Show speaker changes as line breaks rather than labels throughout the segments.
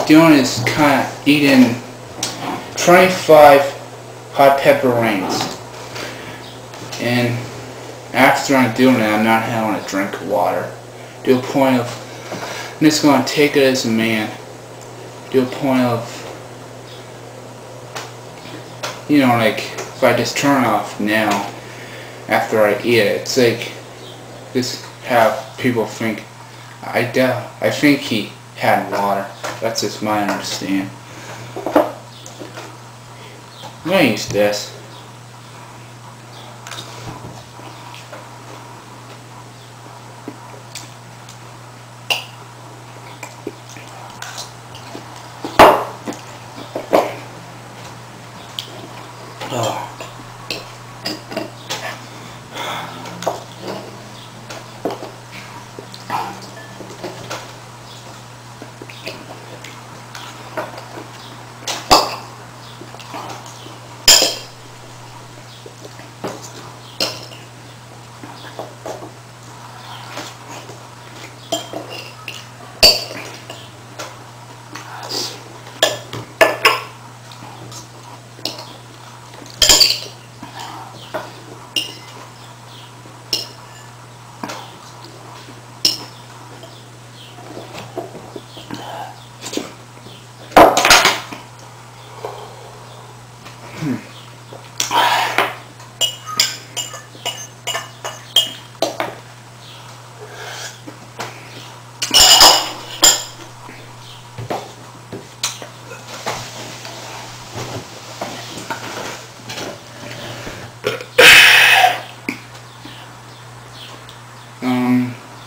doing is kind of eating 25 hot pepper rings. And after I'm doing it, I'm not having a drink of water. To a point of, I'm just going to take it as a man. To a point of, you know, like, if I just turn off now, after I eat it, it's like, just have people think, I think he had water. That's just my understanding. I'm going to use this. Oh.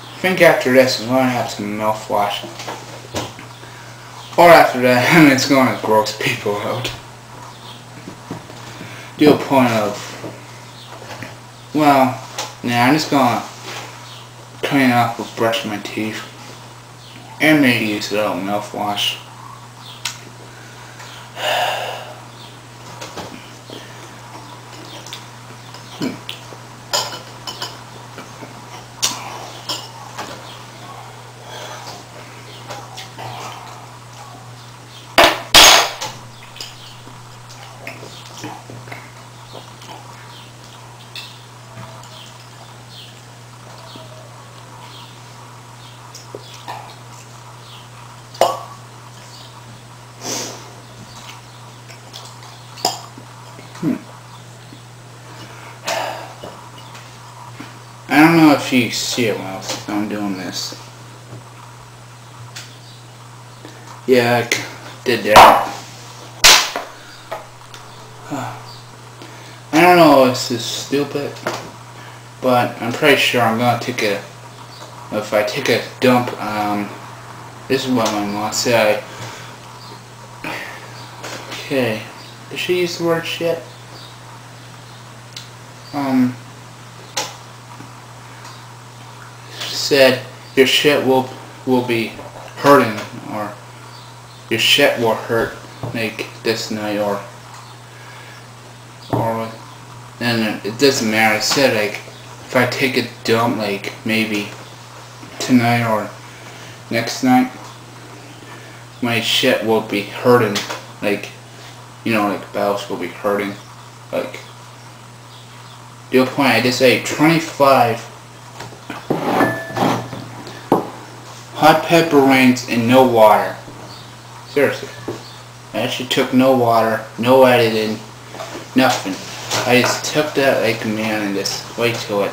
I think after this I'm going to have some mouthwash. Or after that, it's going to gross people out. Do a point of, well, nah, I'm just going to clean it up with brushing my teeth. And maybe use a little mouthwash. I don't know if you see it while I'm doing this. Yeah, I did that. I don't know if this is stupid, but I'm pretty sure I'm gonna take a, if I take a dump, this is what my mom said. Okay, did she use the word shit? Said your shit will be hurting, or your shit will hurt like this night, or then it doesn't matter. It said like if I take a dump like maybe tonight or next night, my shit will be hurting, like, you know, like bowels will be hurting, like, to a point I just ate 25 hot pepper rings and no water. Seriously. I actually took no water, no editing, nothing. I just took that like a man and just wait till it.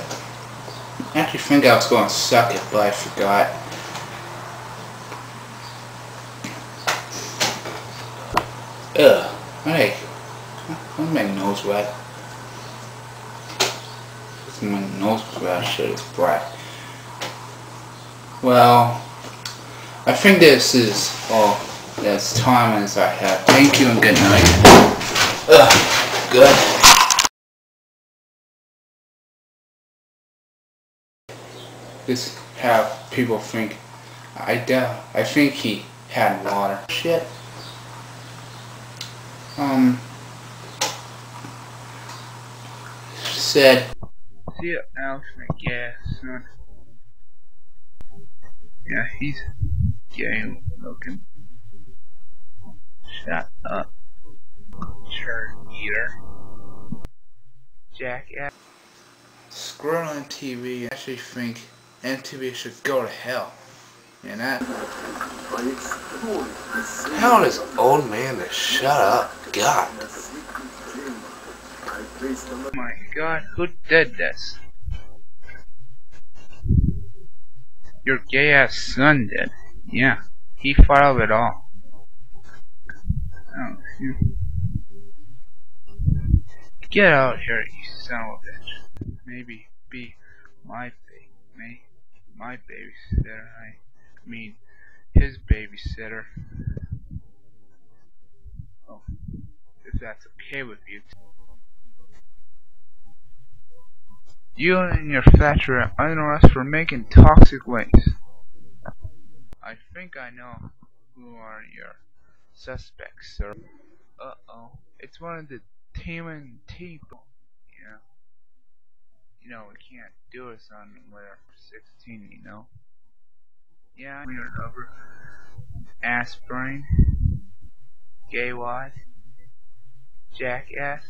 I actually think I was going to suck it, but I forgot. Ugh. Hey. My nose wet. My nose was wet. Shit is bright. Well, I think this is all as time as I have. Thank you and good night. Ugh, good. Just have people think, I think he had water. Shit. Said, see it now, I guess, son. Yeah, he's gay looking.
Shut up, turd eater. Jackass.
Screw on TV. I actually think MTV should go to hell. You know?
Tell this old man to shut up. God.
Oh my god, who did this? Your gay ass son did. Yeah, he thought of it all. Oh, yeah. Get out here, you son of a bitch. Maybe be my babysitter. I mean, his babysitter. Oh, if that's okay with you. You and your Thatcher are under arrest for making toxic waste. I think I know who are your suspects, sir. Uh-oh. It's one of the TMNT people. Yeah. You know, we can't do this on we're 16, you know. Yeah, you're over. Aspirin. Gay wad. Jackass.